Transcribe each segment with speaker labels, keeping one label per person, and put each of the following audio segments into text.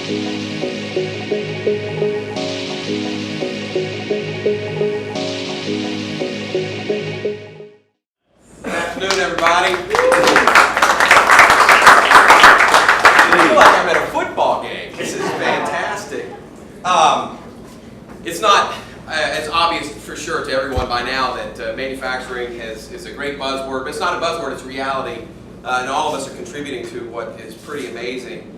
Speaker 1: Good afternoon, everybody. I feel like I'm at a football game. This is fantastic. It's not as obvious for sure to everyone by now that manufacturing is a great buzzword, but it's not a buzzword, it's reality. And all of us are contributing to what is pretty amazing.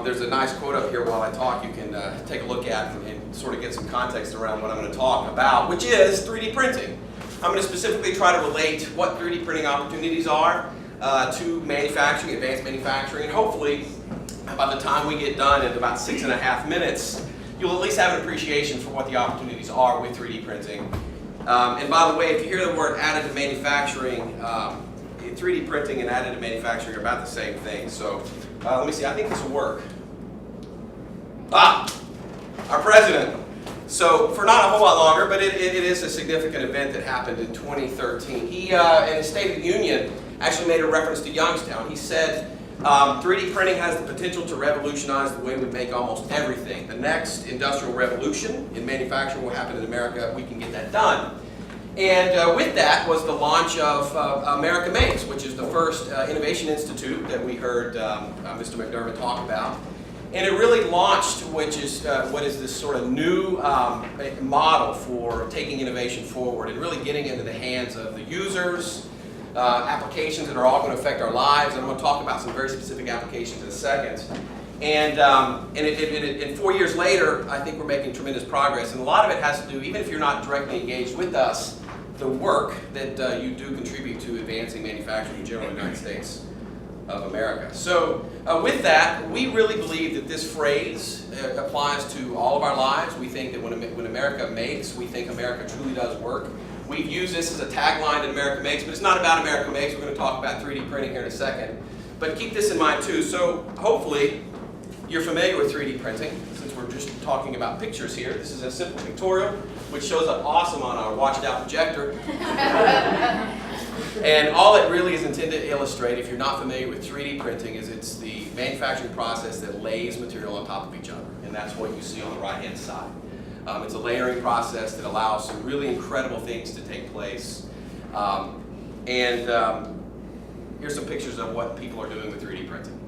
Speaker 1: There's a nice quote up here while I talk you can take a look at and sort of get some context around what I'm going to talk about, which is 3D printing. I'm going to specifically try to relate what 3D printing opportunities are to manufacturing, advanced manufacturing, and hopefully by the time we get done in about 6.5 minutes, you'll at least have an appreciation for what the opportunities are with 3D printing. And by the way, if you hear the word additive manufacturing, 3D printing and additive manufacturing are about the same thing. So let me see, I think this will work. Our president. So for not a whole lot longer, but it is a significant event that happened in 2013. He, in his State of the Union, actually made a reference to Youngstown. He said, 3D printing has the potential to revolutionize the way we make almost everything. The next industrial revolution in manufacturing will happen in America. We can get that done. And with that was the launch of America Makes, which is the first innovation institute that we heard Mr. McDermott talk about. And it really launched, which is what is this sort of new model for taking innovation forward and really getting into the hands of the users, applications that are all going to affect our lives. And I'm going to talk about some very specific applications in a second. And 4 years later, I think we're making tremendous progress. And a lot of it has to do, even if you're not directly engaged with us, the work that you do contribute to advancing manufacturing in general in the United States of America. So with that, we really believe that this phrase applies to all of our lives. We think that when America makes, we think America truly does work. We've used this as a tagline that America Makes, but it's not about America Makes. We're going to talk about 3D printing here in a second. But keep this in mind too. So hopefully you're familiar with 3D printing, since we're just talking about pictures here. This is a simple pictorial, which shows up awesome on our washed out projector. And all it really is intended to illustrate, if you're not familiar with 3D printing, is it's the manufacturing process that lays material on top of each other. And that's what you see on the right-hand side. It's a layering process that allows some really incredible things to take place. Here's some pictures of what people are doing with 3D printing.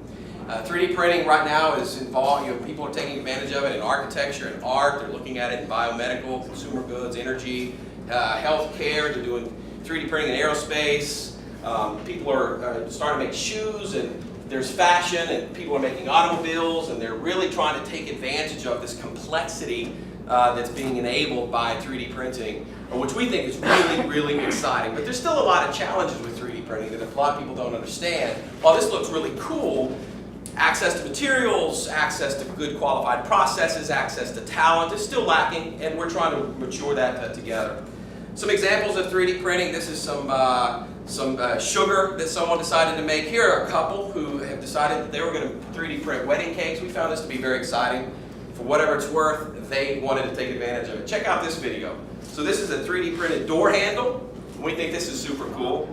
Speaker 1: 3D printing right now is involved, people are taking advantage of it in architecture and art. They're looking at it in biomedical, consumer goods, energy, healthcare. They're doing 3D printing in aerospace. People are starting to make shoes, and there's fashion, and people are making automobiles, and they're really trying to take advantage of this complexity that's being enabled by 3D printing, which we think is really, really exciting. But there's still a lot of challenges with 3D printing that a lot of people don't understand. While this looks really cool, access to materials, access to good qualified processes, access to talent is still lacking, and we're trying to mature that together. Some examples of 3D printing. This is some sugar that someone decided to make. Here are a couple who have decided that they were going to 3D print wedding cakes. We found this to be very exciting. For whatever it's worth, they wanted to take advantage of it. Check out this video. So this is a 3D printed door handle. We think this is super cool.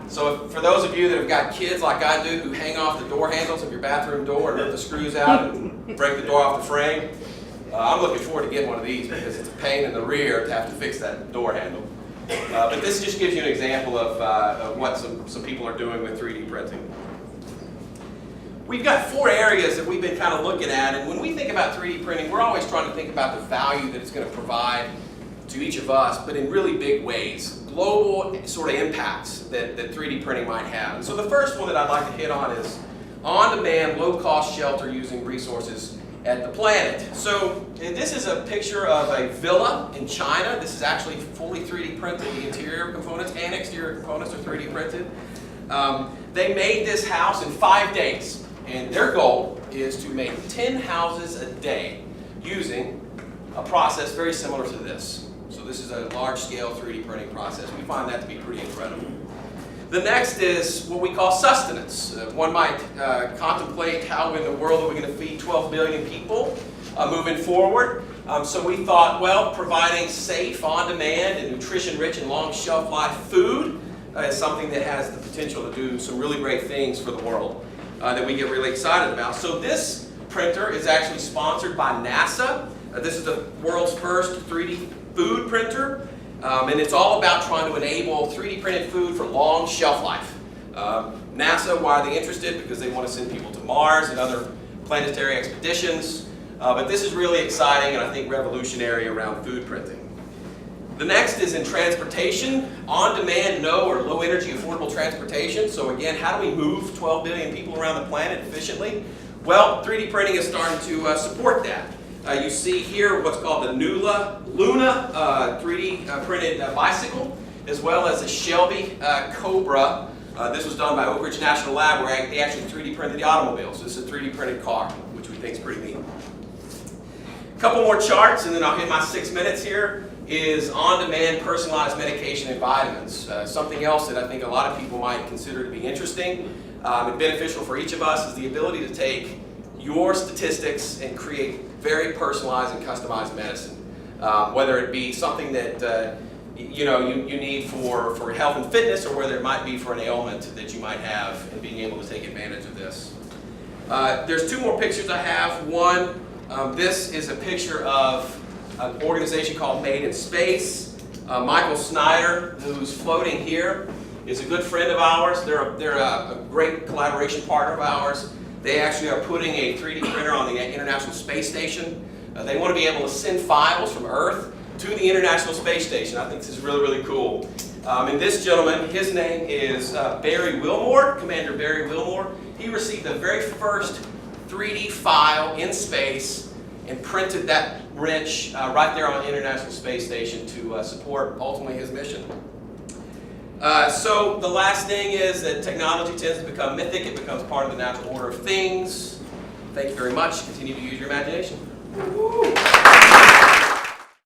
Speaker 1: So for those of you that have got kids like I do who hang off the door handles of your bathroom door and rip the screws out and break the door off the frame, I'm looking forward to getting one of these because it's a pain in the rear to have to fix that door handle. But this just gives you an example of what some people are doing with 3D printing. We've got 4 areas that we've been kind of looking at, and when we think about 3D printing, we're always trying to think about the value that it's going to provide to each of us, but in really big ways. Global sort of impacts that 3D printing might have. And so the first one that I'd like to hit on is on-demand, low-cost shelter using resources at the planet. So this is a picture of a villa in China. This is actually fully 3D printed. The interior components and exterior components are 3D printed. They made this house in 5 days, and their goal is to make 10 houses a day using a process very similar to this. So this is a large-scale 3D printing process. We find that to be pretty incredible. The next is what we call sustenance. One might contemplate how in the world are we going to feed 12 billion people moving forward. So we thought, well, providing safe, on-demand, and nutrition-rich and long shelf-life food is something that has the potential to do some really great things for the world that we get really excited about. So this printer is actually sponsored by NASA. This is the world's first 3D food printer, and it's all about trying to enable 3D printed food for long shelf life. NASA, why are they interested? Because they want to send people to Mars and other planetary expeditions. But this is really exciting and I think revolutionary around food printing. The next is in transportation, on-demand, no or low-energy affordable transportation. So again, how do we move 12 billion people around the planet efficiently? Well, 3D printing is starting to support that. You see here what's called the Luna 3D printed bicycle, as well as the Shelby Cobra. This was done by Oak Ridge National Lab, where they actually 3D printed the automobile. So this is a 3D printed car, which we think is pretty neat. A couple more charts, and then I'll hit my 6 minutes here. Is on-demand personalized medication and vitamins. Something else that I think a lot of people might consider to be interesting and beneficial for each of us is the ability to take your statistics and create very personalized and customized medicine. Whether it be something that you need for health and fitness, or whether it might be for an ailment that you might have, and being able to take advantage of this. There's two more pictures I have. One, this is a picture of an organization called Made in Space. Michael Snyder, who's floating here, is a good friend of ours. They're a great collaboration partner of ours. They actually are putting a 3D printer on the International Space Station. They want to be able to send files from Earth to the International Space Station. I think this is really, really cool. And this gentleman, his name is Barry Wilmore, Commander Barry Wilmore. He received the very first 3D file in space and printed that wrench right there on the International Space Station to support ultimately his mission. So the last thing is that technology tends to become mythic. It becomes part of the natural order of things. Thank you very much. Continue to use your imagination. Woo-hoo.